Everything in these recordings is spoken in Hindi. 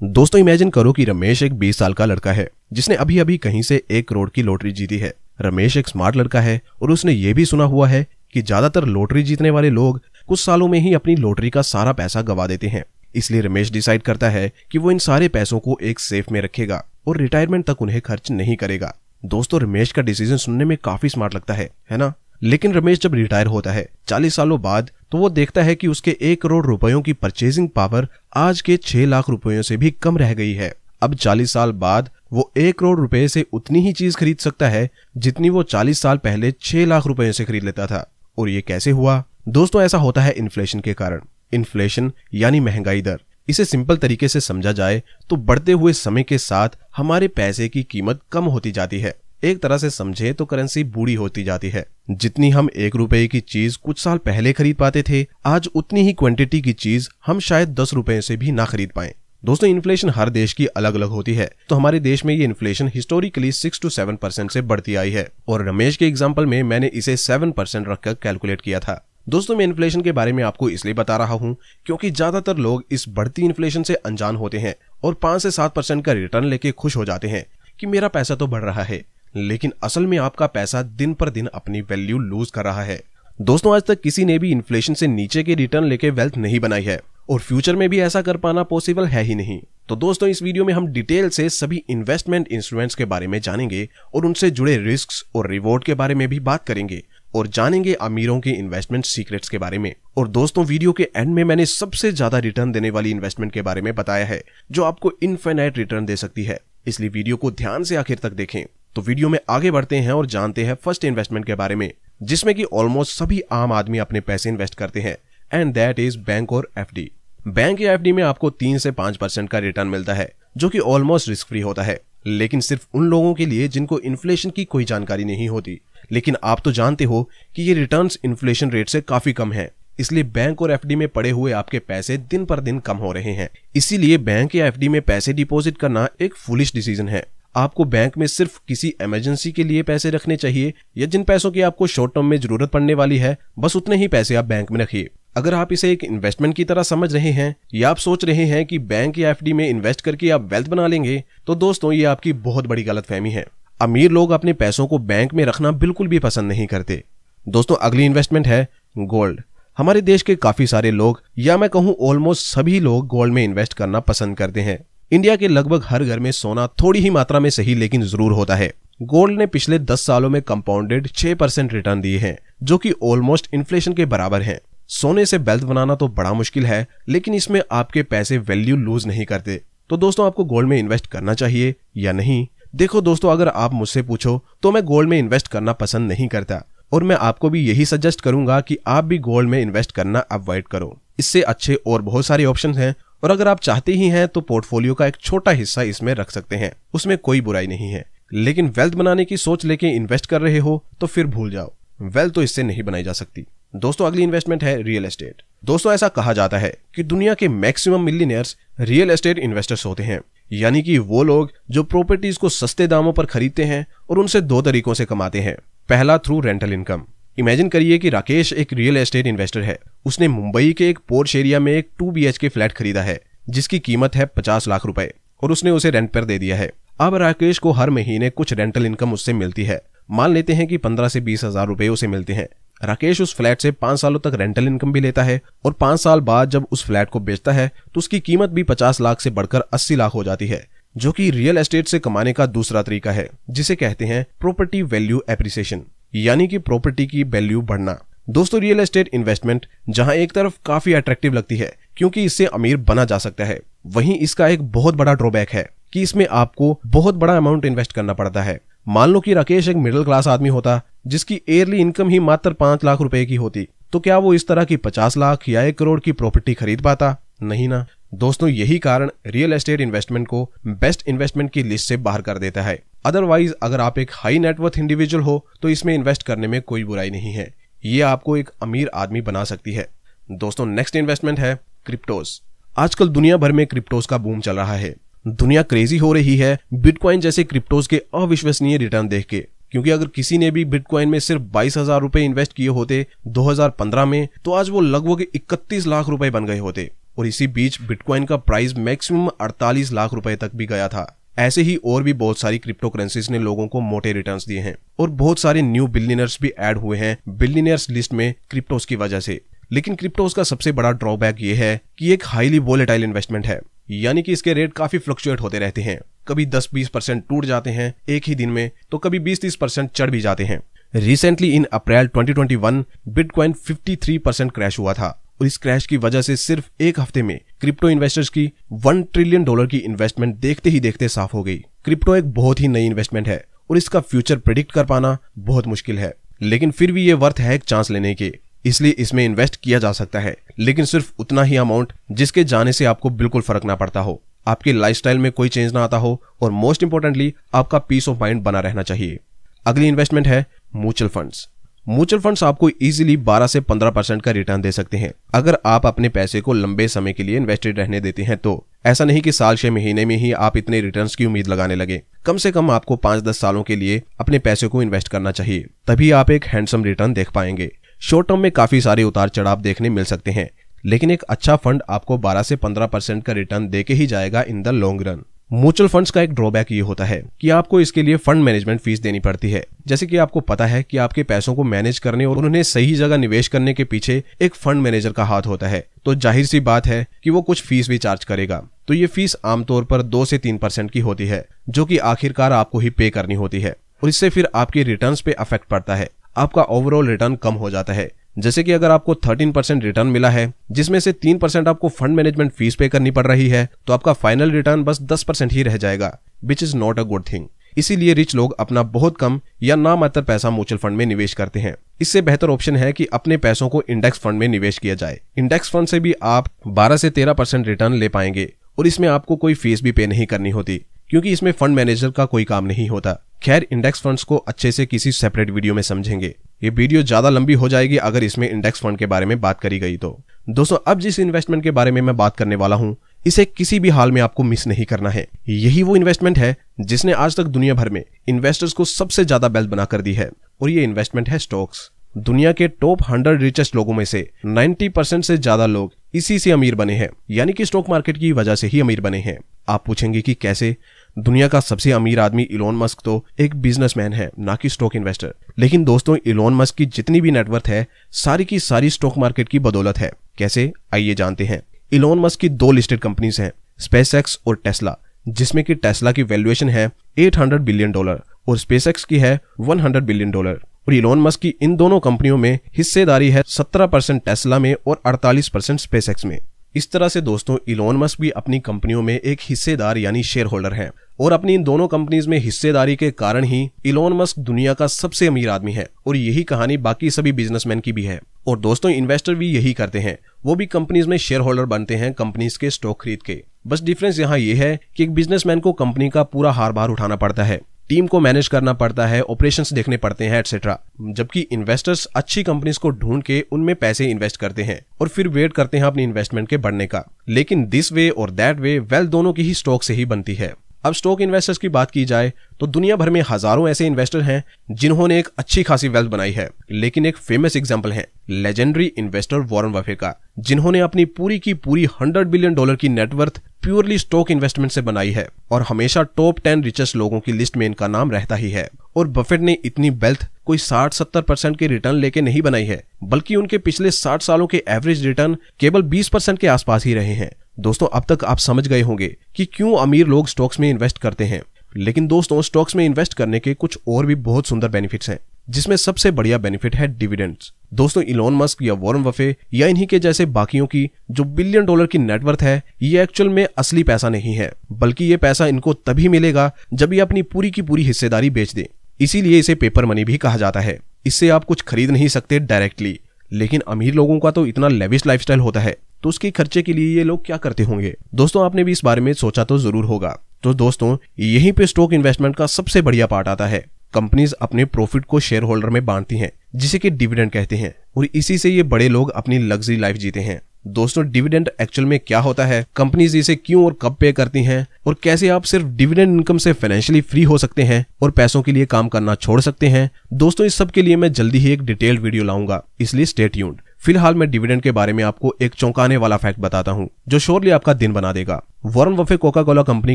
दोस्तों इमेजिन करो कि रमेश एक 20 साल का लड़का है जिसने अभी अभी कहीं से 1 करोड़ की लॉटरी जीती है। रमेश एक स्मार्ट लड़का है और उसने ये भी सुना हुआ है कि ज्यादातर लॉटरी जीतने वाले लोग कुछ सालों में ही अपनी लॉटरी का सारा पैसा गवा देते हैं। इसलिए रमेश डिसाइड करता है कि वो इन सारे पैसों को एक सेफ में रखेगा और रिटायरमेंट तक उन्हें खर्च नहीं करेगा। दोस्तों रमेश का डिसीजन सुनने में काफी स्मार्ट लगता है ना? लेकिन रमेश जब रिटायर होता है 40 सालों बाद तो वो देखता है कि उसके 1 करोड़ रुपयों की परचेजिंग पावर आज के 6 लाख रुपयों से भी कम रह गई है। अब 40 साल बाद वो 1 करोड़ रुपए से उतनी ही चीज खरीद सकता है जितनी वो 40 साल पहले 6 लाख रुपयों से खरीद लेता था। और ये कैसे हुआ? दोस्तों ऐसा होता है इन्फ्लेशन के कारण। इन्फ्लेशन यानी महंगाई दर। इसे सिंपल तरीके से समझा जाए तो बढ़ते हुए समय के साथ हमारे पैसे की कीमत कम होती जाती है। एक तरह से समझे तो करेंसी बूढ़ी होती जाती है। जितनी हम 1 रुपए की चीज कुछ साल पहले खरीद पाते थे, आज उतनी ही क्वांटिटी की चीज हम शायद 10 रुपए से भी ना खरीद पाएं। दोस्तों इन्फ्लेशन हर देश की अलग अलग होती है, तो हमारे देश में ये इन्फ्लेशन हिस्टोरिकली 6 to 7% से बढ़ती आई है और रमेश के एग्जाम्पल में मैंने इसे 7% रखकर कैलकुलेट किया था। दोस्तों मैं इन्फ्लेशन के बारे में आपको इसलिए बता रहा हूँ क्योंकि ज्यादातर लोग इस बढ़ती इन्फ्लेशन से अनजान होते हैं और 5 से 7% का रिटर्न लेके खुश हो जाते हैं कि मेरा पैसा तो बढ़ रहा है, लेकिन असल में आपका पैसा दिन पर दिन अपनी वैल्यू लूज कर रहा है। दोस्तों आज तक किसी ने भी इन्फ्लेशन से नीचे के रिटर्न लेके वेल्थ नहीं बनाई है और फ्यूचर में भी ऐसा कर पाना पॉसिबल है ही नहीं। तो दोस्तों इस वीडियो में हम डिटेल से सभी इन्वेस्टमेंट इंस्ट्रूमेंट्स के बारे में जानेंगे और उनसे जुड़े रिस्क्स और रिवॉर्ड के बारे में भी बात करेंगे और जानेंगे अमीरों के इन्वेस्टमेंट सीक्रेट्स के बारे में। और दोस्तों वीडियो के एंड में मैंने सबसे ज्यादा रिटर्न देने वाली इन्वेस्टमेंट के बारे में बताया है जो आपको इनफाइनाइट रिटर्न दे सकती है, इसलिए वीडियो को ध्यान से आखिर तक देखें। तो वीडियो में आगे बढ़ते हैं और जानते हैं फर्स्ट इन्वेस्टमेंट के बारे में जिसमें कि ऑलमोस्ट सभी आम आदमी अपने पैसे इन्वेस्ट करते हैं एंड दैट इज बैंक और एफडी। बैंक या एफडी में आपको 3 से 5% का रिटर्न मिलता है जो कि ऑलमोस्ट रिस्क फ्री होता है, लेकिन सिर्फ उन लोगों के लिए जिनको इन्फ्लेशन की कोई जानकारी नहीं होती। लेकिन आप तो जानते हो कि ये रिटर्न्स इन्फ्लेशन रेट से काफी कम है, इसलिए बैंक और एफडी में पड़े हुए आपके पैसे दिन पर दिन कम हो रहे हैं। इसीलिए बैंक या एफडी में पैसे डिपॉजिट करना एक फुलिश डिसीजन है। आपको बैंक में सिर्फ किसी इमरजेंसी के लिए पैसे रखने चाहिए या जिन पैसों की आपको शॉर्ट टर्म में जरूरत पड़ने वाली है बस उतने ही पैसे आप बैंक में रखिए। अगर आप इसे एक इन्वेस्टमेंट की तरह समझ रहे हैं या आप सोच रहे हैं कि बैंक या एफडी में इन्वेस्ट करके आप वेल्थ बना लेंगे तो दोस्तों ये आपकी बहुत बड़ी गलतफहमी है। अमीर लोग अपने पैसों को बैंक में रखना बिल्कुल भी पसंद नहीं करते। दोस्तों अगली इन्वेस्टमेंट है गोल्ड। हमारे देश के काफी सारे लोग या मैं कहूँ ऑलमोस्ट सभी लोग गोल्ड में इन्वेस्ट करना पसंद करते हैं। इंडिया के लगभग हर घर में सोना थोड़ी ही मात्रा में सही लेकिन जरूर होता है। गोल्ड ने पिछले 10 सालों में कंपाउंडेड 6% रिटर्न दिए हैं जो कि ऑलमोस्ट इन्फ्लेशन के बराबर है। सोने से वेल्थ बनाना तो बड़ा मुश्किल है लेकिन इसमें आपके पैसे वैल्यू लूज नहीं करते। तो दोस्तों आपको गोल्ड में इन्वेस्ट करना चाहिए या नहीं? देखो दोस्तों अगर आप मुझसे पूछो तो मैं गोल्ड में इन्वेस्ट करना पसंद नहीं करता और मैं आपको भी यही सजेस्ट करूंगा कि आप भी गोल्ड में इन्वेस्ट करना अवॉइड करो। इससे अच्छे और बहुत सारे ऑप्शन हैं और अगर आप चाहते ही हैं तो पोर्टफोलियो का एक छोटा हिस्सा इसमें रख सकते हैं, उसमें कोई बुराई नहीं है। लेकिन वेल्थ बनाने की सोच लेके इन्वेस्ट कर रहे हो तो फिर भूल जाओ, वेल्थ तो इससे नहीं बनाई जा सकती। दोस्तों अगली इन्वेस्टमेंट है रियल एस्टेट। दोस्तों ऐसा कहा जाता है कि दुनिया के maximum millionaires real estate investors होते हैं, यानी कि वो लोग जो प्रॉपर्टीज को सस्ते दामों पर खरीदते हैं और उनसे 2 तरीकों से कमाते हैं। पहला थ्रू रेंटल इनकम। इमेजिन करिए कि राकेश एक रियल एस्टेट इन्वेस्टर है। उसने मुंबई के एक पोर्श एरिया में एक 2 BHK फ्लैट खरीदा है जिसकी कीमत है 50 लाख रुपए और उसने उसे रेंट पर दे दिया है। अब राकेश को हर महीने कुछ रेंटल इनकम उससे मिलती है। मान लेते हैं कि 15 से 20 हजार रुपए उसे मिलते हैं। राकेश उस फ्लैट से 5 सालों तक रेंटल इनकम भी लेता है और 5 साल बाद जब उस फ्लैट को बेचता है तो उसकी कीमत भी 50 लाख से बढ़कर 80 लाख हो जाती है, जो कि रियल एस्टेट से कमाने का दूसरा तरीका है जिसे कहते हैं प्रॉपर्टी वैल्यू एप्रिसिएशन, यानी कि प्रॉपर्टी की वैल्यू बढ़ना। दोस्तों रियल एस्टेट इन्वेस्टमेंट जहां एक तरफ काफी अट्रैक्टिव लगती है क्योंकि इससे अमीर बना जा सकता है, वहीं इसका एक बहुत बड़ा ड्रॉबैक है कि इसमें आपको बहुत बड़ा अमाउंट इन्वेस्ट करना पड़ता है। मान लो कि राकेश एक मिडिल क्लास आदमी होता जिसकी ईयरली इनकम ही मात्र 5 लाख रुपए की होती, तो क्या वो इस तरह की 50 लाख या 1 करोड़ की प्रॉपर्टी खरीद पाता? नहीं ना। दोस्तों यही कारण रियल एस्टेट इन्वेस्टमेंट को बेस्ट इन्वेस्टमेंट की लिस्ट से बाहर कर देता है। अदरवाइज अगर आप एक हाई नेटवर्थ इंडिविजुअल हो तो इसमें इन्वेस्ट करने में कोई बुराई नहीं है, ये आपको एक अमीर आदमी बना सकती है। दोस्तों नेक्स्ट इन्वेस्टमेंट है क्रिप्टोस। आजकल दुनिया भर में क्रिप्टोस का बूम चल रहा है। दुनिया क्रेजी हो रही है बिटकॉइन जैसे क्रिप्टोस के अविश्वसनीय रिटर्न देख के, क्योंकि अगर किसी ने भी बिटकॉइन में सिर्फ 22,000 रुपए इन्वेस्ट किए होते 2015 में तो आज वो लगभग 31 लाख रुपए बन गए होते और इसी बीच बिटकॉइन का प्राइस मैक्सिमम 48 लाख रुपए तक भी गया था। ऐसे ही और भी बहुत सारी क्रिप्टो करेंसीज ने लोगों को मोटे रिटर्न्स दिए हैं और बहुत सारे न्यू बिलियनर्स भी ऐड हुए हैं बिलियनर्स लिस्ट में क्रिप्टोस की वजह से। लेकिन क्रिप्टोस का सबसे बड़ा ड्रॉबैक ये है कि एक हाईली वोलेटाइल इन्वेस्टमेंट है, यानी कि इसके रेट काफी फ्लक्चुएट होते रहते हैं। कभी 10-20% टूट जाते हैं एक ही दिन में, तो कभी 20-30% चढ़ भी जाते हैं। Recently in April 2021 bitcoin 53% crash हुआ था और इस क्रैश की वजह से सिर्फ एक हफ्ते में क्रिप्टो इन्वेस्टर्स की $1 ट्रिलियन की इन्वेस्टमेंट देखते ही देखते साफ हो गई। क्रिप्टो एक बहुत ही नई इन्वेस्टमेंट है और इसका फ्यूचर प्रेडिक्ट कर पाना बहुत मुश्किल है, लेकिन फिर भी ये वर्थ है एक चांस लेने के, इसलिए इसमें इन्वेस्ट किया जा सकता है, लेकिन सिर्फ उतना ही अमाउंट जिसके जाने से आपको बिल्कुल फर्क ना पड़ता हो, आपके लाइफस्टाइल में कोई चेंज ना आता हो और मोस्ट इंपोर्टेंटली आपका पीस ऑफ माइंड बना रहना चाहिए। अगली इन्वेस्टमेंट है म्यूचुअल फंड्स। म्यूचुअल फंड्स आपको इजीली 12 से 15% का रिटर्न दे सकते हैं अगर आप अपने पैसे को लंबे समय के लिए इन्वेस्टेड रहने देते हैं तो। ऐसा नहीं कि साल 6 महीने में ही आप इतने रिटर्न्स की उम्मीद लगाने लगे। कम से कम आपको 5-10 सालों के लिए अपने पैसे को इन्वेस्ट करना चाहिए, तभी आप एक हैंडसम रिटर्न देख पाएंगे। शॉर्ट टर्म में काफी सारे उतार चढ़ाव देखने मिल सकते हैं, लेकिन एक अच्छा फंड आपको 12 से 15% का रिटर्न देके ही जाएगा in the long run. Mutual funds का एक ड्रॉबैक ये होता है कि आपको इसके लिए फंड मैनेजमेंट फीस देनी पड़ती है। जैसे कि आपको पता है कि आपके पैसों को मैनेज करने और उन्हें सही जगह निवेश करने के पीछे एक फंड मैनेजर का हाथ होता है, तो जाहिर सी बात है कि वो कुछ फीस भी चार्ज करेगा। तो ये फीस आमतौर पर 2 से 3% की होती है, जो कि आखिरकार आपको ही पे करनी होती है और इससे फिर आपके रिटर्न्स पे अफेक्ट पड़ता है। आपका ओवरऑल रिटर्न कम हो जाता है। जैसे कि अगर आपको 13% रिटर्न मिला है, जिसमें से 3% आपको फंड मैनेजमेंट फीस पे करनी पड़ रही है, तो आपका फाइनल रिटर्न बस 10% ही रह जाएगा, which is not a good thing. इसीलिए रिच लोग अपना बहुत कम या नामात्र पैसा म्यूचुअल फंड में निवेश करते हैं। इससे बेहतर ऑप्शन है कि अपने पैसों को इंडेक्स फंड में निवेश किया जाए। इंडेक्स फंड से भी आप 12 से 13% रिटर्न ले पाएंगे और इसमें आपको कोई फीस भी पे नहीं करनी होती, क्योंकि इसमें फंड मैनेजर का कोई काम नहीं होता। खैर, इंडेक्स फंड्स को अच्छे से किसी सेपरेट वीडियो में समझेंगे। ये वीडियो ज्यादा लंबी हो जाएगी अगर इसमें इंडेक्स फंड के बारे में बात करी गई तो। दोस्तों, अब जिस इन्वेस्टमेंट के बारे में मैं बात करने वाला हूं, इसे किसी भी हाल में आपको मिस नहीं करना है। यही वो इन्वेस्टमेंट है जिसने आज तक दुनिया भर में इन्वेस्टर्स को सबसे ज्यादा वेल्थ बना कर दी है, और ये इन्वेस्टमेंट है स्टॉक्स। दुनिया के टॉप 100 रिचेस्ट लोगों में से 90% से ज्यादा लोग इसी से अमीर बने हैं, यानी कि स्टॉक मार्केट की वजह से ही अमीर बने हैं। आप पूछेंगे कि कैसे? दुनिया का सबसे अमीर आदमी इलोन मस्क तो एक बिजनेसमैन है, ना कि स्टॉक इन्वेस्टर। लेकिन दोस्तों, इलोन मस्क की जितनी भी नेटवर्थ है, सारी की सारी स्टॉक मार्केट की बदौलत है। कैसे? आइए जानते हैं। इलोन मस्क की 2 लिस्टेड कंपनीज हैं, स्पेसएक्स और टेस्ला, जिसमें कि टेस्ला की वैल्यूएशन है $800 बिलियन और स्पेसएक्स की है $100 बिलियन। और इलोन मस्क की इन दोनों कंपनियों में हिस्सेदारी है 17% टेस्ला में और 48% स्पेसएक्स में। इस तरह से दोस्तों, इलोन मस्क भी अपनी कंपनियों में एक हिस्सेदार यानी शेयर होल्डर है, और अपनी इन दोनों कंपनीज में हिस्सेदारी के कारण ही इलोन मस्क दुनिया का सबसे अमीर आदमी है। और यही कहानी बाकी सभी बिजनेसमैन की भी है। और दोस्तों, इन्वेस्टर भी यही करते हैं, वो भी कंपनीज में शेयर होल्डर बनते हैं कंपनीज के स्टॉक खरीद के। बस डिफरेंस यहाँ ये है कि एक बिजनेसमैन को कंपनी का पूरा हार भार उठाना पड़ता है, टीम को मैनेज करना पड़ता है, ऑपरेशंस देखने पड़ते हैं, एटसेट्रा। जबकि इन्वेस्टर्स अच्छी कंपनीज को ढूंढ के उनमें पैसे इन्वेस्ट करते हैं और फिर वेट करते हैं अपनी इन्वेस्टमेंट के बढ़ने का। लेकिन दिस वे और दैट वे वेल्थ दोनों की ही स्टॉक से ही बनती है। अब स्टॉक इन्वेस्टर्स की बात की जाए तो दुनिया भर में हजारों ऐसे इन्वेस्टर हैं जिन्होंने एक अच्छी खासी वेल्थ बनाई है। लेकिन एक फेमस एग्जांपल है लेजेंडरी इन्वेस्टर वॉरेन बफेट का, जिन्होंने अपनी पूरी की पूरी $100 बिलियन की नेटवर्थ प्योरली स्टॉक इन्वेस्टमेंट से बनाई है और हमेशा टॉप 10 रिचेस्ट लोगों की लिस्ट में इनका नाम रहता ही है। और बफेट ने इतनी वेल्थ कोई 60-70% के रिटर्न लेके नहीं बनाई है, बल्कि उनके पिछले 60 सालों के एवरेज रिटर्न केवल 20% के आसपास ही रहे हैं। दोस्तों, अब तक आप समझ गए होंगे कि क्यों अमीर लोग स्टॉक्स में इन्वेस्ट करते हैं। लेकिन दोस्तों, स्टॉक्स में इन्वेस्ट करने के कुछ और भी बहुत सुंदर बेनिफिट्स हैं, जिसमें सबसे बढ़िया बेनिफिट है डिविडेंड्स। दोस्तों, इलोन मस्क या वॉरेन बफेट या इन्हीं के जैसे बाकियों की जो $1 बिलियन की नेटवर्थ है, ये एक्चुअल में असली पैसा नहीं है, बल्कि ये पैसा इनको तभी मिलेगा जब ये अपनी पूरी की पूरी हिस्सेदारी बेच दे। इसीलिए इसे पेपर मनी भी कहा जाता है। इससे आप कुछ खरीद नहीं सकते डायरेक्टली। लेकिन अमीर लोगों का तो इतना लेविश लाइफस्टाइल होता है, तो उसके खर्चे के लिए ये लोग क्या करते होंगे? दोस्तों, आपने भी इस बारे में सोचा तो जरूर होगा। तो दोस्तों, यहीं पे स्टॉक इन्वेस्टमेंट का सबसे बढ़िया पार्ट आता है। कंपनीज अपने प्रॉफिट को शेयर होल्डर में बांटती हैं, जिसे कि डिविडेंड कहते हैं, और इसी से ये बड़े लोग अपनी लग्जरी लाइफ जीते हैं। दोस्तों, डिविडेंड एक्चुअल में क्या होता है, कंपनीज इसे क्यों और कब पे करती हैं, और कैसे आप सिर्फ डिविडेंड इनकम से फाइनेंशियली फ्री हो सकते हैं और पैसों के लिए काम करना छोड़ सकते हैं, दोस्तों इस सब के लिए मैं जल्दी ही एक डिटेल्ड वीडियो लाऊंगा, इसलिए स्टे ट्यून्ड। फिलहाल मैं डिविडेंड के बारे में आपको एक चौंकाने वाला फैक्ट बताता हूं जो श्योरली आपका दिन बना देगा। Warren Buffett Coca Cola company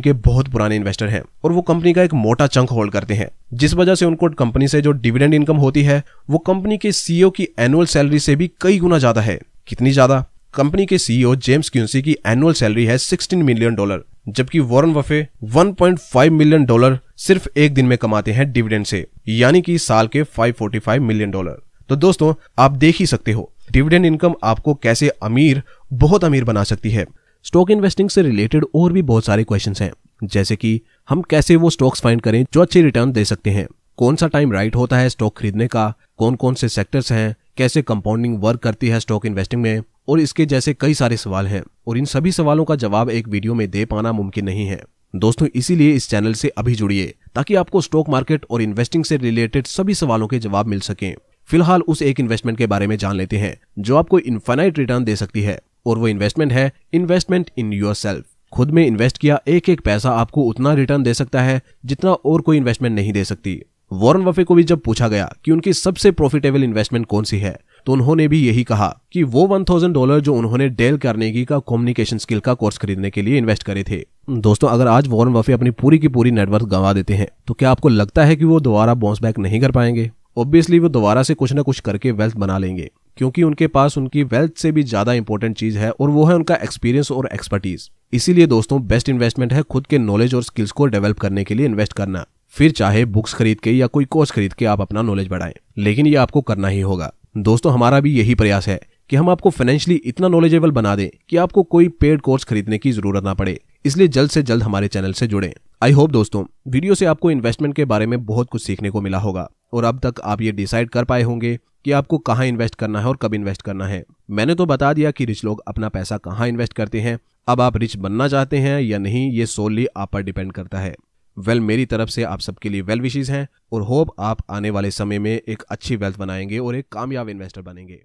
के बहुत पुराने इन्वेस्टर हैं और वो कंपनी का एक मोटा चंक होल्ड करते हैं, जिस वजह से उनको कंपनी से जो डिविडेंड इनकम होती है वो कंपनी के सीईओ की एनुअल सैलरी से भी कई गुना ज्यादा है। कितनी ज्यादा? कंपनी के सीईओ जेम्स क्विंसी की एनुअल सैलरी है $16 मिलियन, जबकि वॉरेन बफेट $1.5 मिलियन सिर्फ एक दिन में कमाते हैं डिविडेंड से, यानी कि साल के $545 मिलियन। तो दोस्तों आप देख ही सकते हो डिविडेंड इनकम आपको कैसे बहुत अमीर बना सकती है। स्टॉक इन्वेस्टिंग से रिलेटेड और भी बहुत सारे क्वेश्चंस हैं, जैसे कि हम कैसे वो स्टॉक्स फाइंड करें जो अच्छे रिटर्न दे सकते हैं, कौन सा टाइम राइट होता है स्टॉक खरीदने का, कौन कौन से सेक्टर्स हैं, कैसे कंपाउंडिंग वर्क करती है स्टॉक इन्वेस्टिंग में, और इसके जैसे कई सारे सवाल हैं और इन सभी सवालों का जवाब एक वीडियो में दे पाना मुमकिन नहीं है दोस्तों। इसीलिए इस चैनल से अभी जुड़िए ताकि आपको स्टॉक मार्केट और इन्वेस्टिंग से रिलेटेड सभी सवालों के जवाब मिल सकें। फिलहाल उस एक इन्वेस्टमेंट के बारे में जान लेते हैं जो आपको इनफाइनाइट रिटर्न दे सकती है, और वो इन्वेस्टमेंट है इन्वेस्टमेंट इन योरसेल्फ। खुद में इन्वेस्ट किया एक एक पैसा आपको उतना रिटर्न दे सकता है जितना और कोई इन्वेस्टमेंट नहीं दे सकती। वॉरेन बफेट को भी जब पूछा गया कि उनकी सबसे प्रॉफिटेबल इन्वेस्टमेंट कौन सी है, तो उन्होंने भी यही कहा कि वो $1000 जो उन्होंने डेल कार्नेगी का कम्युनिकेशन स्किल का कोर्स खरीदने के लिए इन्वेस्ट करे थे। दोस्तों अगर आज वॉरेन बफेट अपनी पूरी की पूरी नेटवर्थ गंवा देते हैं तो क्या आपको लगता है कि वो दोबारा बाउंस बैक नहीं कर पाएंगे? ऑब्वियसली वो दोबारा से कुछ ना कुछ करके वेल्थ बना लेंगे, क्योंकि उनके पास उनकी वेल्थ से भी ज्यादा इंपॉर्टेंट चीज है और वो है उनका एक्सपीरियंस और एक्सपर्टीज। इसीलिए दोस्तों बेस्ट इन्वेस्टमेंट है खुद के नॉलेज और स्किल्स को डेवलप करने के लिए इन्वेस्ट करना, फिर चाहे बुक्स खरीद के या कोई कोर्स खरीद के आप अपना नॉलेज बढ़ाएं, लेकिन ये आपको करना ही होगा। दोस्तों हमारा भी यही प्रयास है कि हम आपको फाइनेंशियली इतना नॉलेजेबल बना दें कि आपको कोई पेड कोर्स खरीदने की जरूरत ना पड़े, इसलिए जल्द से जल्द हमारे चैनल से जुड़ें। आई होप दोस्तों वीडियो से आपको इन्वेस्टमेंट के बारे में बहुत कुछ सीखने को मिला होगा और अब तक आप ये डिसाइड कर पाए होंगे कि आपको कहाँ इन्वेस्ट करना है और कब इन्वेस्ट करना है। मैंने तो बता दिया कि रिच लोग अपना पैसा कहाँ इन्वेस्ट करते हैं। अब आप रिच बनना चाहते हैं या नहीं ये सोलली आप पर डिपेंड करता है। मेरी तरफ से आप सबके लिए वेल विशेस हैं और होप आप आने वाले समय में एक अच्छी वेल्थ बनाएंगे और एक कामयाब इन्वेस्टर बनेंगे।